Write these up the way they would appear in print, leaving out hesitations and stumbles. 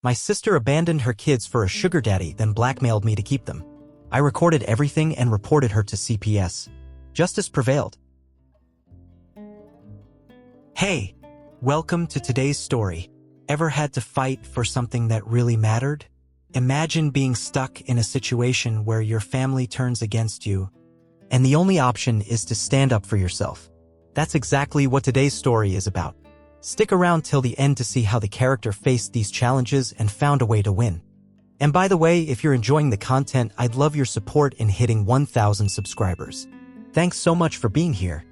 My sister abandoned her kids for a sugar daddy, then blackmailed me to keep them. I recorded everything and reported her to CPS. Justice prevailed. Hey, welcome to today's story. Ever had to fight for something that really mattered? Imagine being stuck in a situation where your family turns against you, and the only option is to stand up for yourself. That's exactly what today's story is about. Stick around till the end to see how the character faced these challenges and found a way to win. And by the way, if you're enjoying the content, I'd love your support in hitting 1,000 subscribers. Thanks so much for being here.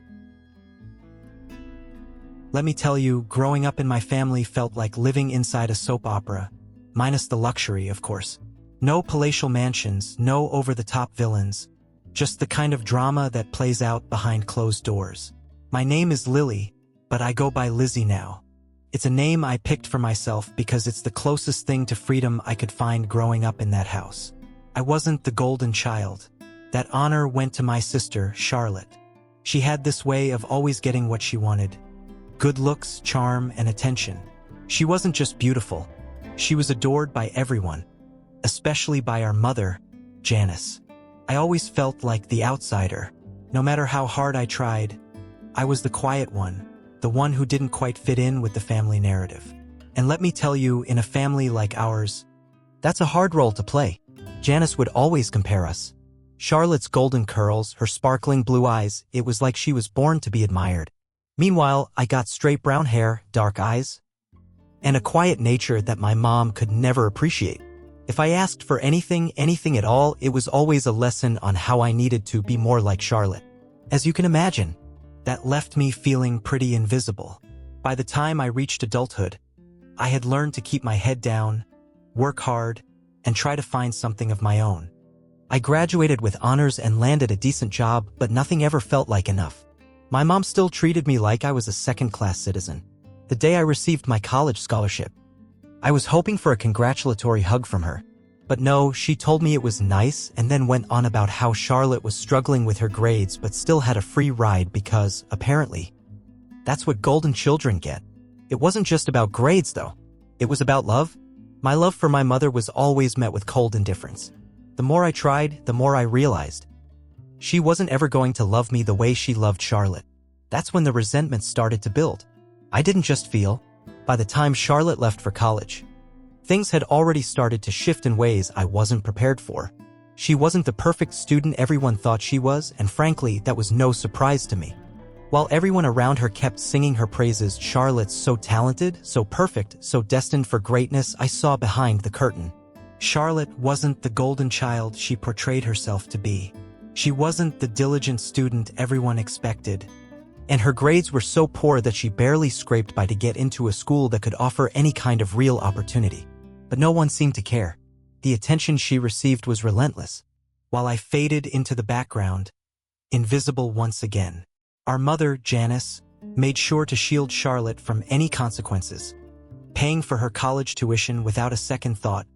Let me tell you, growing up in my family felt like living inside a soap opera, minus the luxury, of course. No palatial mansions, no over-the-top villains, just the kind of drama that plays out behind closed doors. My name is Lily, but I go by Lizzie now. It's a name I picked for myself because it's the closest thing to freedom I could find growing up in that house. I wasn't the golden child. That honor went to my sister, Charlotte. She had this way of always getting what she wanted. Good looks, charm, and attention. She wasn't just beautiful. She was adored by everyone, especially by our mother, Janice. I always felt like the outsider. No matter how hard I tried, I was the quiet one, the one who didn't quite fit in with the family narrative. And let me tell you, in a family like ours, that's a hard role to play. Janice would always compare us. Charlotte's golden curls, her sparkling blue eyes, it was like she was born to be admired. Meanwhile, I got straight brown hair, dark eyes, and a quiet nature that my mom could never appreciate. If I asked for anything at all, it was always a lesson on how I needed to be more like Charlotte. As you can imagine, that left me feeling pretty invisible. By the time I reached adulthood, I had learned to keep my head down, work hard, and try to find something of my own. I graduated with honors and landed a decent job, but nothing ever felt like enough. My mom still treated me like I was a second-class citizen. The day I received my college scholarship, I was hoping for a congratulatory hug from her. But no, she told me it was nice and then went on about how Charlotte was struggling with her grades but still had a free ride because, apparently, that's what golden children get. It wasn't just about grades, though. It was about love. My love for my mother was always met with cold indifference. The more I tried, the more I realized she wasn't ever going to love me the way she loved Charlotte. That's when the resentment started to build. I didn't just feel. By the time Charlotte left for college, things had already started to shift in ways I wasn't prepared for. She wasn't the perfect student everyone thought she was, and frankly, that was no surprise to me. While everyone around her kept singing her praises, Charlotte's so talented, so perfect, so destined for greatness, I saw behind the curtain. Charlotte wasn't the golden child she portrayed herself to be. She wasn't the diligent student everyone expected. And her grades were so poor that she barely scraped by to get into a school that could offer any kind of real opportunity. But no one seemed to care. The attention she received was relentless. While I faded into the background, invisible once again, our mother, Janice, made sure to shield Charlotte from any consequences, paying for her college tuition without a second thought,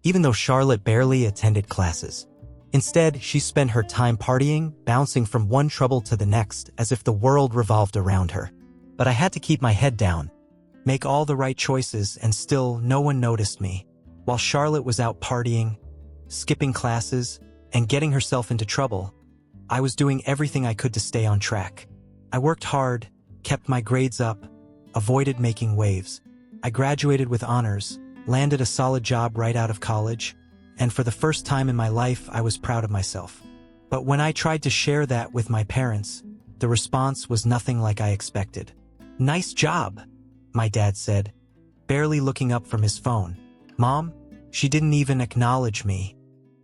even though Charlotte barely attended classes. Instead, she spent her time partying, bouncing from one trouble to the next, as if the world revolved around her. But I had to keep my head down, make all the right choices, and still no one noticed me. While Charlotte was out partying, skipping classes, and getting herself into trouble, I was doing everything I could to stay on track. I worked hard, kept my grades up, avoided making waves. I graduated with honors, landed a solid job right out of college, and for the first time in my life, I was proud of myself. But when I tried to share that with my parents, the response was nothing like I expected. "Nice job," my dad said, barely looking up from his phone. Mom, she didn't even acknowledge me.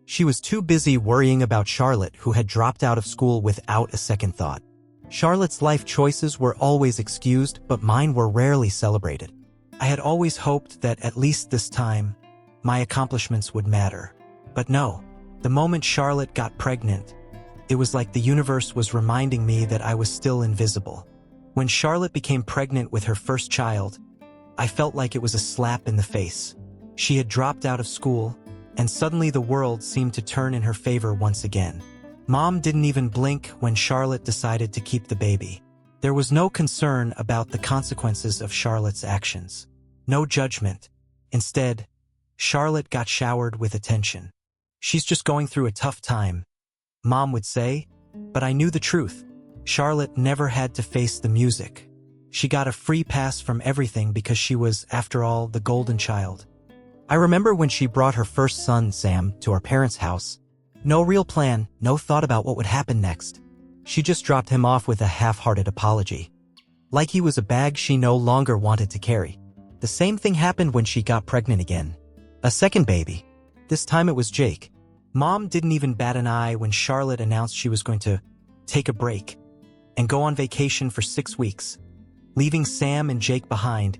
She was too busy worrying about Charlotte, who had dropped out of school without a second thought. Charlotte's life choices were always excused, but mine were rarely celebrated. I had always hoped that at least this time, my accomplishments would matter. But no, the moment Charlotte got pregnant, it was like the universe was reminding me that I was still invisible. When Charlotte became pregnant with her first child, I felt like it was a slap in the face. She had dropped out of school, and suddenly the world seemed to turn in her favor once again. Mom didn't even blink when Charlotte decided to keep the baby. There was no concern about the consequences of Charlotte's actions. No judgment. Instead, Charlotte got showered with attention. "She's just going through a tough time," Mom would say, but I knew the truth. Charlotte never had to face the music. She got a free pass from everything because she was, after all, the golden child. I remember when she brought her first son, Sam, to our parents' house. No real plan, no thought about what would happen next. She just dropped him off with a half-hearted apology. Like he was a bag she no longer wanted to carry. The same thing happened when she got pregnant again. A second baby. This time it was Jake. Mom didn't even bat an eye when Charlotte announced she was going to take a break and go on vacation for 6 weeks, leaving Sam and Jake behind,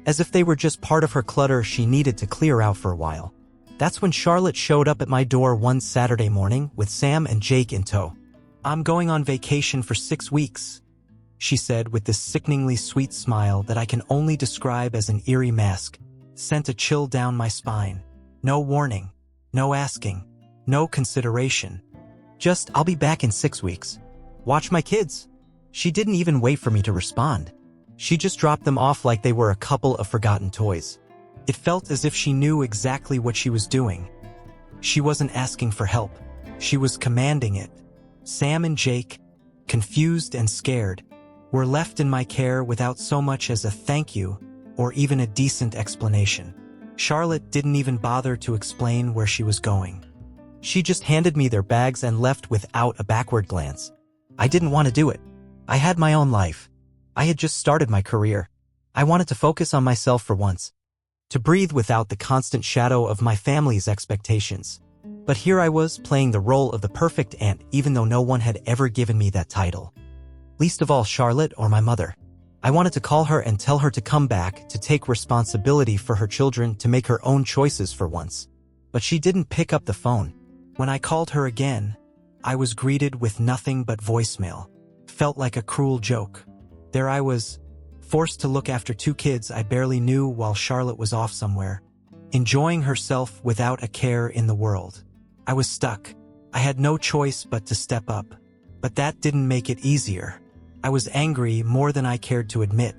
as if they were just part of her clutter she needed to clear out for a while. That's when Charlotte showed up at my door one Saturday morning with Sam and Jake in tow. "I'm going on vacation for 6 weeks, she said with this sickeningly sweet smile that I can only describe as an eerie mask, sent a chill down my spine. No warning, no asking, no consideration. Just, "I'll be back in 6 weeks. Watch my kids." She didn't even wait for me to respond. She just dropped them off like they were a couple of forgotten toys. It felt as if she knew exactly what she was doing. She wasn't asking for help. She was commanding it. Sam and Jake, confused and scared, were left in my care without so much as a thank you or even a decent explanation. Charlotte didn't even bother to explain where she was going. She just handed me their bags and left without a backward glance. I didn't want to do it. I had my own life. I had just started my career. I wanted to focus on myself for once, to breathe without the constant shadow of my family's expectations. But here I was, playing the role of the perfect aunt, even though no one had ever given me that title. Least of all Charlotte or my mother. I wanted to call her and tell her to come back, to take responsibility for her children, to make her own choices for once. But she didn't pick up the phone. When I called her again, I was greeted with nothing but voicemail. Felt like a cruel joke. There I was, forced to look after 2 kids I barely knew while Charlotte was off somewhere, enjoying herself without a care in the world. I was stuck. I had no choice but to step up. But that didn't make it easier. I was angry more than I cared to admit.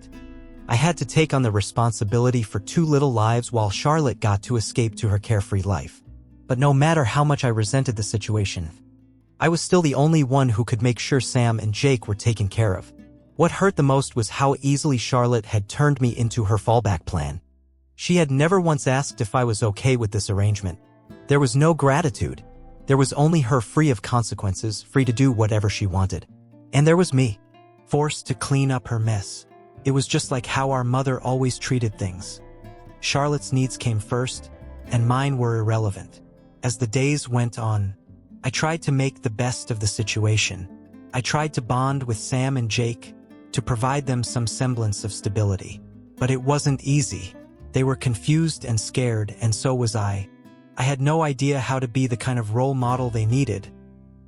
I had to take on the responsibility for 2 little lives while Charlotte got to escape to her carefree life. But no matter how much I resented the situation, I was still the only one who could make sure Sam and Jake were taken care of. What hurt the most was how easily Charlotte had turned me into her fallback plan. She had never once asked if I was okay with this arrangement. There was no gratitude. There was only her, free of consequences, free to do whatever she wanted. And there was me, forced to clean up her mess. It was just like how our mother always treated things. Charlotte's needs came first, and mine were irrelevant. As the days went on, I tried to make the best of the situation. I tried to bond with Sam and Jake, to provide them some semblance of stability. But it wasn't easy. They were confused and scared, and so was I. I had no idea how to be the kind of role model they needed,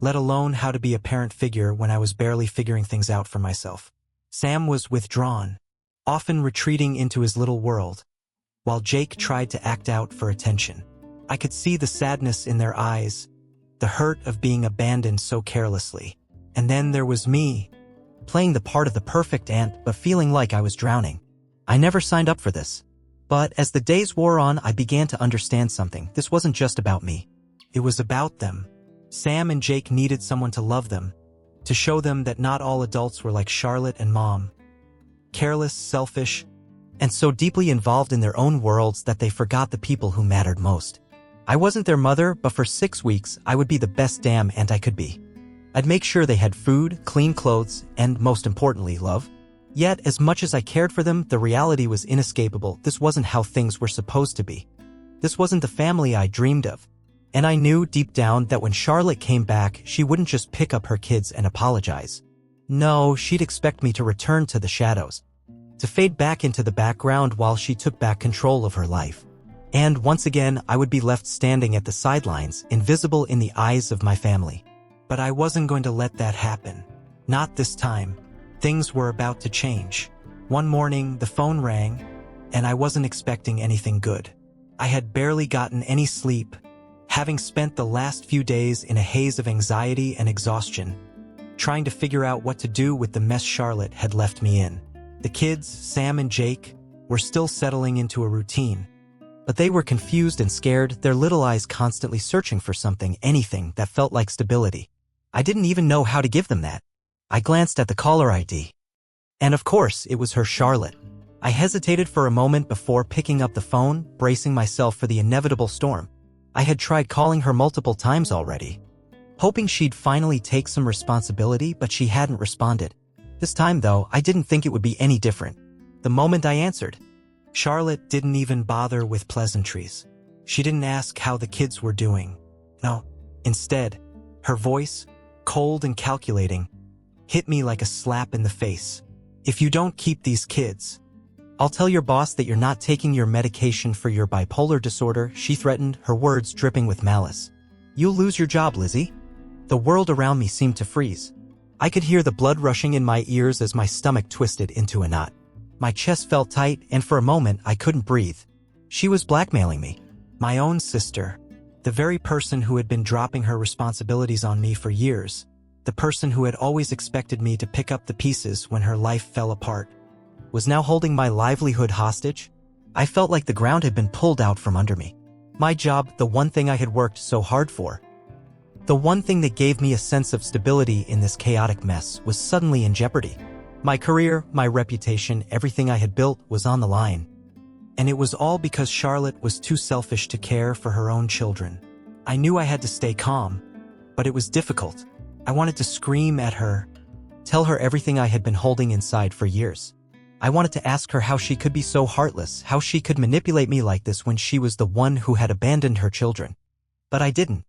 let alone how to be a parent figure when I was barely figuring things out for myself. Sam was withdrawn, often retreating into his little world, while Jake tried to act out for attention. I could see the sadness in their eyes, the hurt of being abandoned so carelessly. And then there was me, playing the part of the perfect aunt but feeling like I was drowning. I never signed up for this. But as the days wore on, I began to understand something. This wasn't just about me. It was about them. Sam and Jake needed someone to love them, to show them that not all adults were like Charlotte and Mom. Careless, selfish, and so deeply involved in their own worlds that they forgot the people who mattered most. I wasn't their mother, but for 6 weeks, I would be the best damn aunt I could be. I'd make sure they had food, clean clothes, and most importantly, love. Yet, as much as I cared for them, the reality was inescapable. This wasn't how things were supposed to be. This wasn't the family I dreamed of. And I knew deep down that when Charlotte came back, she wouldn't just pick up her kids and apologize. No, she'd expect me to return to the shadows, to fade back into the background while she took back control of her life. And once again, I would be left standing at the sidelines, invisible in the eyes of my family. But I wasn't going to let that happen. Not this time. Things were about to change. One morning, the phone rang, and I wasn't expecting anything good. I had barely gotten any sleep, having spent the last few days in a haze of anxiety and exhaustion, trying to figure out what to do with the mess Charlotte had left me in. The kids, Sam and Jake, were still settling into a routine. But they were confused and scared, their little eyes constantly searching for something, anything that felt like stability. I didn't even know how to give them that. I glanced at the caller ID. And of course, it was her, Charlotte. I hesitated for a moment before picking up the phone, bracing myself for the inevitable storm. I had tried calling her multiple times already, hoping she'd finally take some responsibility, but she hadn't responded. This time, though, I didn't think it would be any different. The moment I answered, Charlotte didn't even bother with pleasantries. She didn't ask how the kids were doing. No, instead, her voice, cold and calculating, hit me like a slap in the face. If you don't keep these kids, I'll tell your boss that you're not taking your medication for your bipolar disorder, she threatened, her words dripping with malice. You'll lose your job, Lizzie. The world around me seemed to freeze. I could hear the blood rushing in my ears as my stomach twisted into a knot. My chest felt tight, and for a moment I couldn't breathe. She was blackmailing me. My own sister. The very person who had been dropping her responsibilities on me for years. The person who had always expected me to pick up the pieces when her life fell apart, was now holding my livelihood hostage. I felt like the ground had been pulled out from under me. My job, the one thing I had worked so hard for, the one thing that gave me a sense of stability in this chaotic mess, was suddenly in jeopardy. My career, my reputation, everything I had built was on the line. And it was all because Charlotte was too selfish to care for her own children. I knew I had to stay calm, but it was difficult. I wanted to scream at her, tell her everything I had been holding inside for years. I wanted to ask her how she could be so heartless, how she could manipulate me like this when she was the one who had abandoned her children. But I didn't.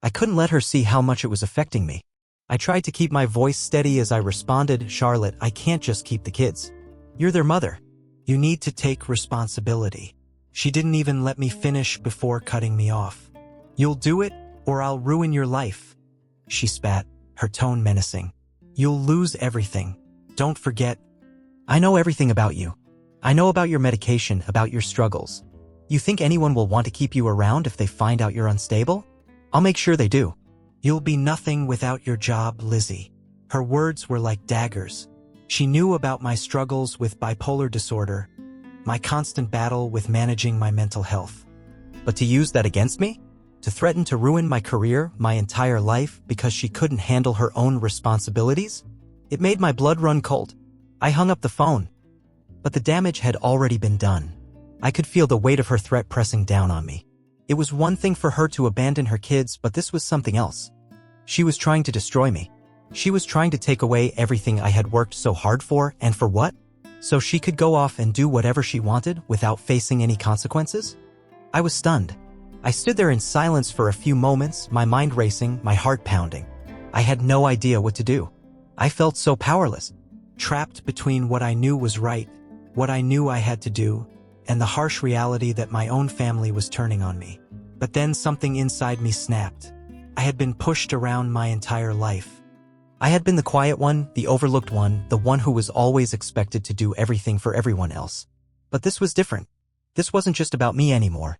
I couldn't let her see how much it was affecting me. I tried to keep my voice steady as I responded, Charlotte, I can't just keep the kids. You're their mother. You need to take responsibility. She didn't even let me finish before cutting me off. You'll do it, or I'll ruin your life. She spat, her tone menacing. You'll lose everything. Don't forget. I know everything about you. I know about your medication, about your struggles. You think anyone will want to keep you around if they find out you're unstable? I'll make sure they do. You'll be nothing without your job, Lizzie. Her words were like daggers. She knew about my struggles with bipolar disorder, my constant battle with managing my mental health. But to use that against me? To threaten to ruin my career, my entire life, because she couldn't handle her own responsibilities? It made my blood run cold. I hung up the phone. But the damage had already been done. I could feel the weight of her threat pressing down on me. It was one thing for her to abandon her kids, but this was something else. She was trying to destroy me. She was trying to take away everything I had worked so hard for, and for what? So she could go off and do whatever she wanted without facing any consequences? I was stunned. I stood there in silence for a few moments, my mind racing, my heart pounding. I had no idea what to do. I felt so powerless, trapped between what I knew was right, what I knew I had to do, and the harsh reality that my own family was turning on me. But then something inside me snapped. I had been pushed around my entire life. I had been the quiet one, the overlooked one, the one who was always expected to do everything for everyone else. But this was different. This wasn't just about me anymore.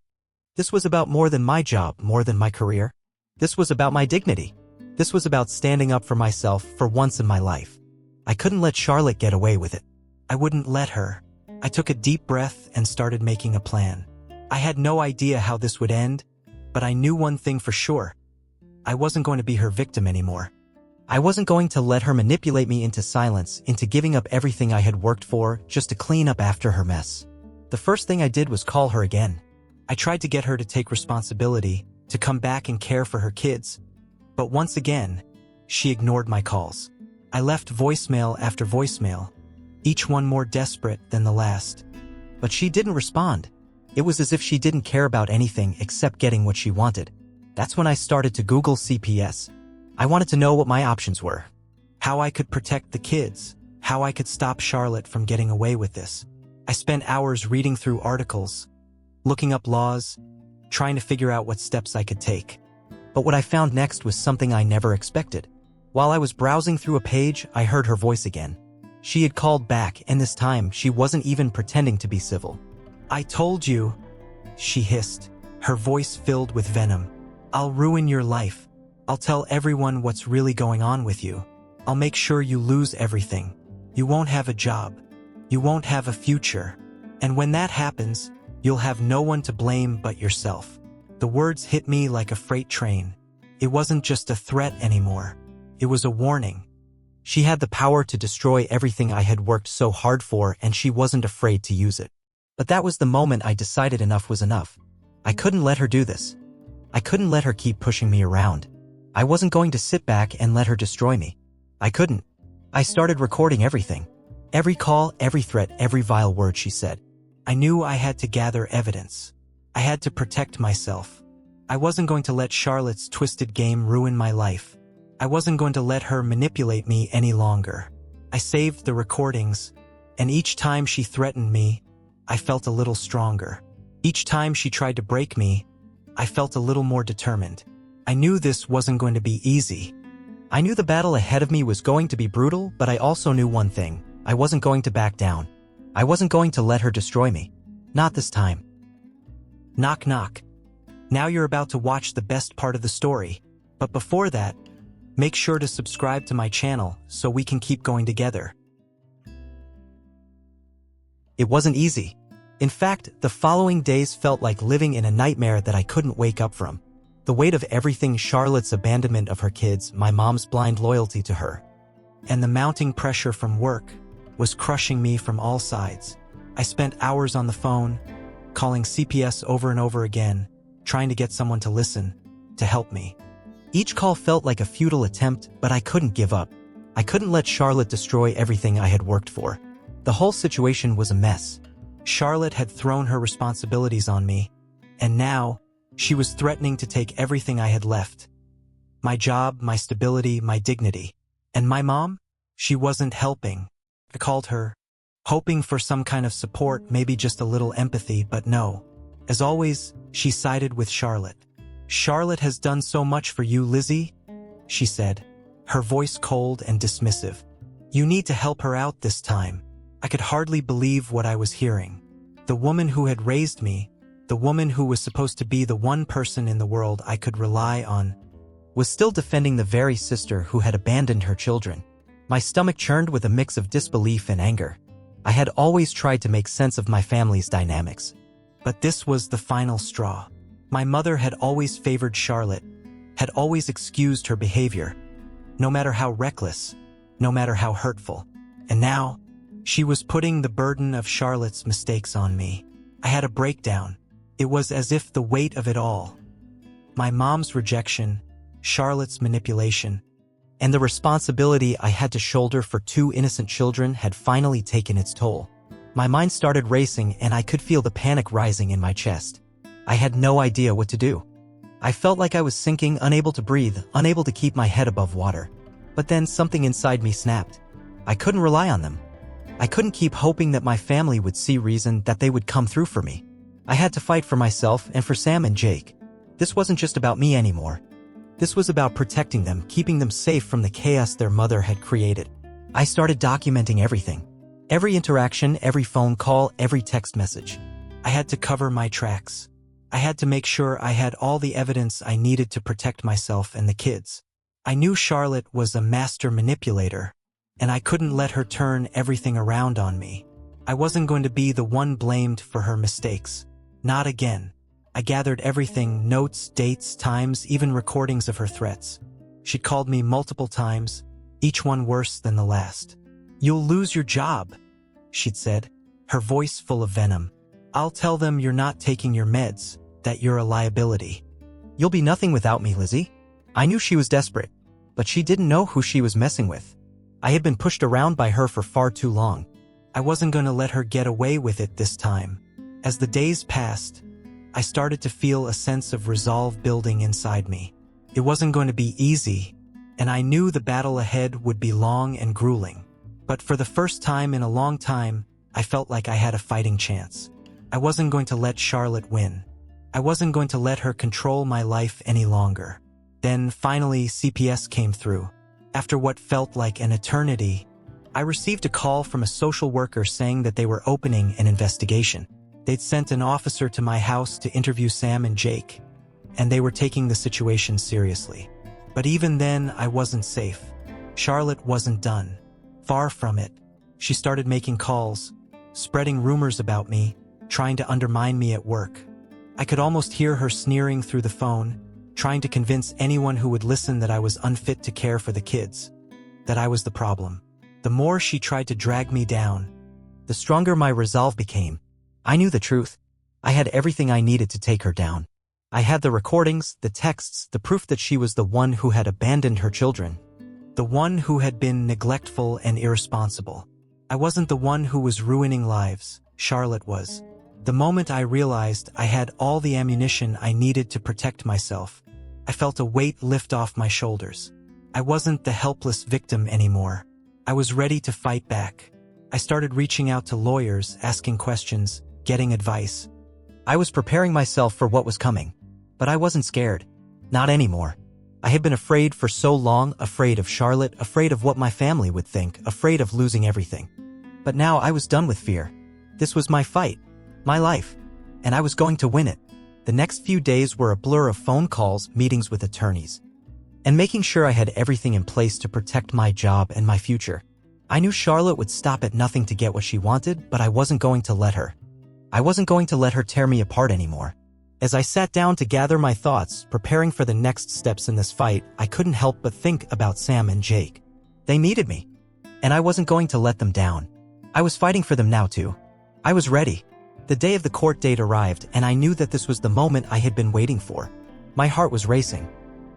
This was about more than my job, more than my career. This was about my dignity. This was about standing up for myself for once in my life. I couldn't let Charlotte get away with it. I wouldn't let her. I took a deep breath and started making a plan. I had no idea how this would end, but I knew one thing for sure. I wasn't going to be her victim anymore. I wasn't going to let her manipulate me into silence, into giving up everything I had worked for just to clean up after her mess. The first thing I did was call her again. I tried to get her to take responsibility, to come back and care for her kids. But once again, she ignored my calls. I left voicemail after voicemail, each one more desperate than the last. But she didn't respond. It was as if she didn't care about anything except getting what she wanted. That's when I started to Google CPS. I wanted to know what my options were. How I could protect the kids. How I could stop Charlotte from getting away with this. I spent hours reading through articles, looking up laws, trying to figure out what steps I could take. But what I found next was something I never expected. While I was browsing through a page, I heard her voice again. She had called back, and this time she wasn't even pretending to be civil. I told you, she hissed, her voice filled with venom. I'll ruin your life. I'll tell everyone what's really going on with you. I'll make sure you lose everything. You won't have a job. You won't have a future. And when that happens, You'll have no one to blame but yourself. The words hit me like a freight train. It wasn't just a threat anymore. It was a warning. She had the power to destroy everything I had worked so hard for, and she wasn't afraid to use it. But that was the moment I decided enough was enough. I couldn't let her do this. I couldn't let her keep pushing me around. I wasn't going to sit back and let her destroy me. I couldn't. I started recording everything. Every call, every threat, every vile word she said. I knew I had to gather evidence. I had to protect myself. I wasn't going to let Charlotte's twisted game ruin my life. I wasn't going to let her manipulate me any longer. I saved the recordings, and each time she threatened me, I felt a little stronger. Each time she tried to break me, I felt a little more determined. I knew this wasn't going to be easy. I knew the battle ahead of me was going to be brutal, but I also knew one thing. I wasn't going to back down. I wasn't going to let her destroy me. Not this time. Knock knock. Now you're about to watch the best part of the story. But before that, make sure to subscribe to my channel so we can keep going together. It wasn't easy. In fact, the following days felt like living in a nightmare that I couldn't wake up from. The weight of everything, Charlotte's abandonment of her kids, my mom's blind loyalty to her, and the mounting pressure from work was crushing me from all sides. I spent hours on the phone, calling CPS over and over again, trying to get someone to listen, to help me. Each call felt like a futile attempt, but I couldn't give up. I couldn't let Charlotte destroy everything I had worked for. The whole situation was a mess. Charlotte had thrown her responsibilities on me, and now she was threatening to take everything I had left. My job, my stability, my dignity. And my mom? She wasn't helping. I called her, hoping for some kind of support, maybe just a little empathy, but no. As always, she sided with Charlotte. "Charlotte has done so much for you, Lizzie," she said, her voice cold and dismissive. "You need to help her out this time." I could hardly believe what I was hearing. The woman who had raised me, the woman who was supposed to be the one person in the world I could rely on, was still defending the very sister who had abandoned her children. My stomach churned with a mix of disbelief and anger. I had always tried to make sense of my family's dynamics. But this was the final straw. My mother had always favored Charlotte, had always excused her behavior, no matter how reckless, no matter how hurtful. And now, she was putting the burden of Charlotte's mistakes on me. I had a breakdown. It was as if the weight of it all, my mom's rejection, Charlotte's manipulation, and the responsibility I had to shoulder for 2 innocent children had finally taken its toll. My mind started racing and I could feel the panic rising in my chest. I had no idea what to do. I felt like I was sinking, unable to breathe, unable to keep my head above water. But then something inside me snapped. I couldn't rely on them. I couldn't keep hoping that my family would see reason, that they would come through for me. I had to fight for myself and for Sam and Jake. This wasn't just about me anymore. This was about protecting them, keeping them safe from the chaos their mother had created. I started documenting everything. Every interaction, every phone call, every text message. I had to cover my tracks. I had to make sure I had all the evidence I needed to protect myself and the kids. I knew Charlotte was a master manipulator, and I couldn't let her turn everything around on me. I wasn't going to be the one blamed for her mistakes. Not again. I gathered everything, notes, dates, times, even recordings of her threats. She'd called me multiple times, each one worse than the last. "You'll lose your job," she'd said, her voice full of venom. "I'll tell them you're not taking your meds, that you're a liability. You'll be nothing without me, Lizzie." I knew she was desperate, but she didn't know who she was messing with. I had been pushed around by her for far too long. I wasn't going to let her get away with it this time. As the days passed, I started to feel a sense of resolve building inside me. It wasn't going to be easy, and I knew the battle ahead would be long and grueling. But for the first time in a long time, I felt like I had a fighting chance. I wasn't going to let Charlotte win. I wasn't going to let her control my life any longer. Then, finally, CPS came through. After what felt like an eternity, I received a call from a social worker saying that they were opening an investigation. They'd sent an officer to my house to interview Sam and Jake, and they were taking the situation seriously. But even then, I wasn't safe. Charlotte wasn't done. Far from it. She started making calls, spreading rumors about me, trying to undermine me at work. I could almost hear her sneering through the phone, trying to convince anyone who would listen that I was unfit to care for the kids, that I was the problem. The more she tried to drag me down, the stronger my resolve became. I knew the truth. I had everything I needed to take her down. I had the recordings, the texts, the proof that she was the one who had abandoned her children, the one who had been neglectful and irresponsible. I wasn't the one who was ruining lives. Charlotte was. The moment I realized I had all the ammunition I needed to protect myself, I felt a weight lift off my shoulders. I wasn't the helpless victim anymore. I was ready to fight back. I started reaching out to lawyers, asking questions, getting advice. I was preparing myself for what was coming. But I wasn't scared. Not anymore. I had been afraid for so long, afraid of Charlotte, afraid of what my family would think, afraid of losing everything. But now I was done with fear. This was my fight, my life, and I was going to win it. The next few days were a blur of phone calls, meetings with attorneys, and making sure I had everything in place to protect my job and my future. I knew Charlotte would stop at nothing to get what she wanted, but I wasn't going to let her. I wasn't going to let her tear me apart anymore. As I sat down to gather my thoughts, preparing for the next steps in this fight, I couldn't help but think about Sam and Jake. They needed me, and I wasn't going to let them down. I was fighting for them now too. I was ready. The day of the court date arrived, and I knew that this was the moment I had been waiting for. My heart was racing,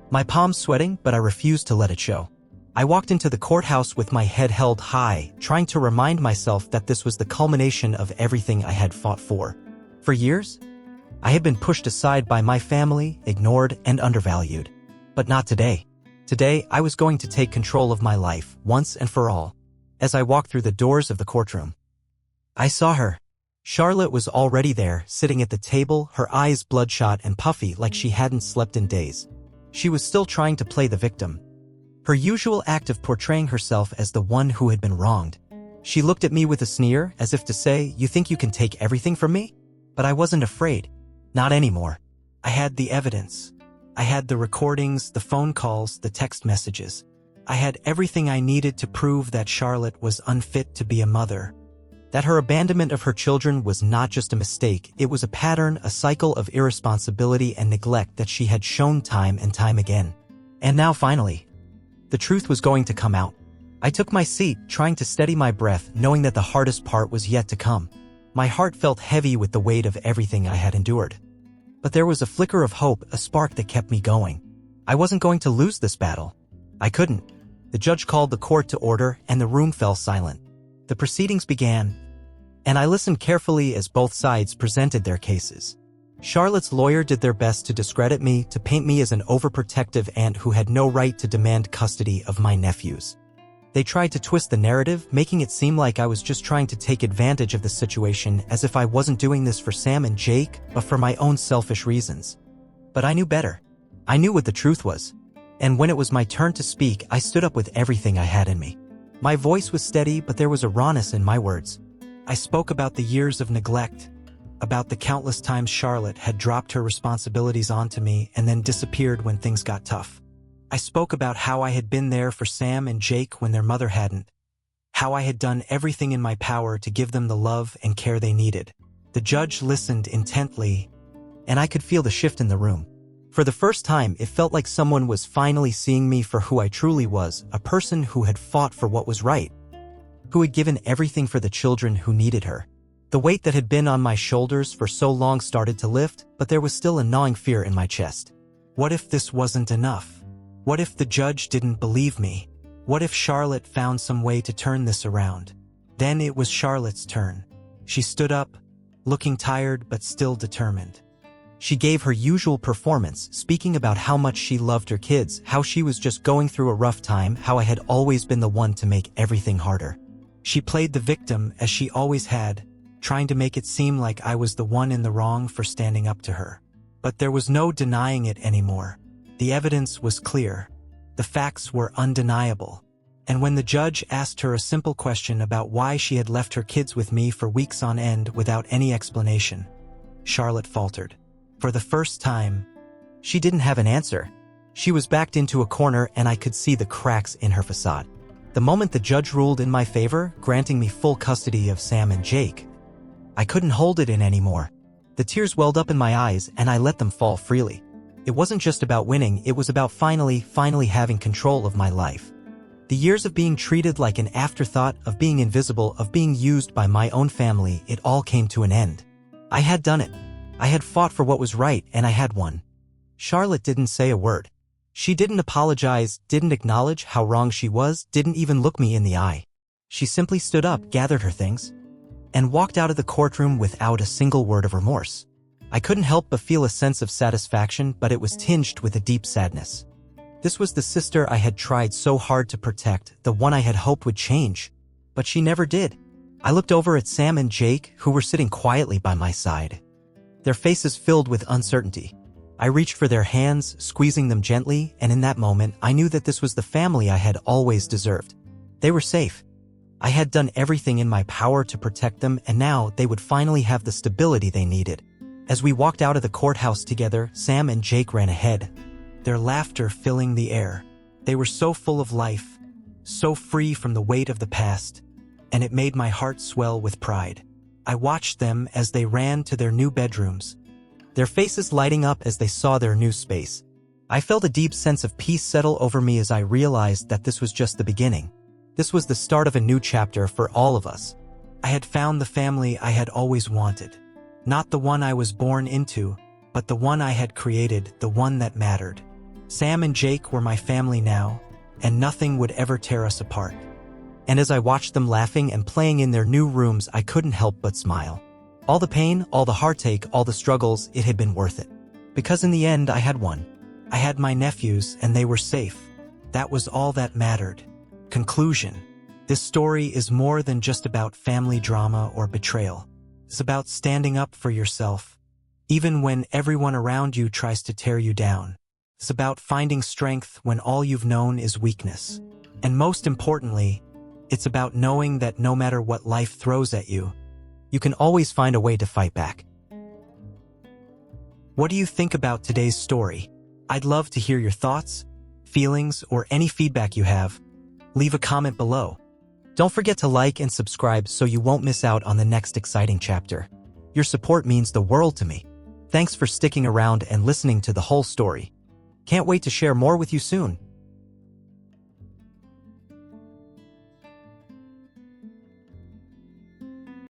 my palms sweating, but I refused to let it show. I walked into the courthouse with my head held high, trying to remind myself that this was the culmination of everything I had fought for. For years, I had been pushed aside by my family, ignored and undervalued. But not today. Today, I was going to take control of my life, once and for all. As I walked through the doors of the courtroom, I saw her. Charlotte was already there, sitting at the table, her eyes bloodshot and puffy like she hadn't slept in days. She was still trying to play the victim, her usual act of portraying herself as the one who had been wronged. She looked at me with a sneer, as if to say, "You think you can take everything from me?" But I wasn't afraid. Not anymore. I had the evidence. I had the recordings, the phone calls, the text messages. I had everything I needed to prove that Charlotte was unfit to be a mother. That her abandonment of her children was not just a mistake, it was a pattern, a cycle of irresponsibility and neglect that she had shown time and time again. And now finally, the truth was going to come out. I took my seat, trying to steady my breath, knowing that the hardest part was yet to come. My heart felt heavy with the weight of everything I had endured. But there was a flicker of hope, a spark that kept me going. I wasn't going to lose this battle. I couldn't. The judge called the court to order, and the room fell silent. The proceedings began, and I listened carefully as both sides presented their cases. Charlotte's lawyer did their best to discredit me, to paint me as an overprotective aunt who had no right to demand custody of my nephews. They tried to twist the narrative, making it seem like I was just trying to take advantage of the situation, as if I wasn't doing this for Sam and Jake, but for my own selfish reasons. But I knew better. I knew what the truth was. And when it was my turn to speak, I stood up with everything I had in me. My voice was steady, but there was a rawness in my words. I spoke about the years of neglect, about the countless times Charlotte had dropped her responsibilities onto me and then disappeared when things got tough. I spoke about how I had been there for Sam and Jake when their mother hadn't, how I had done everything in my power to give them the love and care they needed. The judge listened intently, and I could feel the shift in the room. For the first time, it felt like someone was finally seeing me for who I truly was, a person who had fought for what was right, who had given everything for the children who needed her. The weight that had been on my shoulders for so long started to lift, but there was still a gnawing fear in my chest. What if this wasn't enough? What if the judge didn't believe me? What if Charlotte found some way to turn this around? Then it was Charlotte's turn. She stood up, looking tired but still determined. She gave her usual performance, speaking about how much she loved her kids, how she was just going through a rough time, how I had always been the one to make everything harder. She played the victim, as she always had, trying to make it seem like I was the one in the wrong for standing up to her. But there was no denying it anymore. The evidence was clear. The facts were undeniable. And when the judge asked her a simple question about why she had left her kids with me for weeks on end without any explanation, Charlotte faltered. For the first time, she didn't have an answer. She was backed into a corner, and I could see the cracks in her facade. The moment the judge ruled in my favor, granting me full custody of Sam and Jake, I couldn't hold it in anymore. The tears welled up in my eyes and I let them fall freely. It wasn't just about winning, it was about finally having control of my life. The years of being treated like an afterthought, of being invisible, of being used by my own family, it all came to an end. I had done it. I had fought for what was right and I had won. Charlotte didn't say a word. She didn't apologize, didn't acknowledge how wrong she was, didn't even look me in the eye. She simply stood up, gathered her things, and walked out of the courtroom without a single word of remorse. I couldn't help but feel a sense of satisfaction, but it was tinged with a deep sadness. This was the sister I had tried so hard to protect, the one I had hoped would change. But she never did. I looked over at Sam and Jake, who were sitting quietly by my side. Their faces filled with uncertainty. I reached for their hands, squeezing them gently, and in that moment, I knew that this was the family I had always deserved. They were safe. I had done everything in my power to protect them, and now they would finally have the stability they needed. As we walked out of the courthouse together, Sam and Jake ran ahead, their laughter filling the air. They were so full of life, so free from the weight of the past, and it made my heart swell with pride. I watched them as they ran to their new bedrooms, their faces lighting up as they saw their new space. I felt a deep sense of peace settle over me as I realized that this was just the beginning. This was the start of a new chapter for all of us. I had found the family I had always wanted. Not the one I was born into, but the one I had created, the one that mattered. Sam and Jake were my family now, and nothing would ever tear us apart. And as I watched them laughing and playing in their new rooms, I couldn't help but smile. All the pain, all the heartache, all the struggles, it had been worth it. Because in the end, I had won. I had my nephews, and they were safe. That was all that mattered. Conclusion. This story is more than just about family drama or betrayal. It's about standing up for yourself, even when everyone around you tries to tear you down. It's about finding strength when all you've known is weakness. And most importantly, it's about knowing that no matter what life throws at you, you can always find a way to fight back. What do you think about today's story? I'd love to hear your thoughts, feelings, or any feedback you have. Leave a comment below. Don't forget to like and subscribe so you won't miss out on the next exciting chapter. Your support means the world to me. Thanks for sticking around and listening to the whole story. Can't wait to share more with you soon.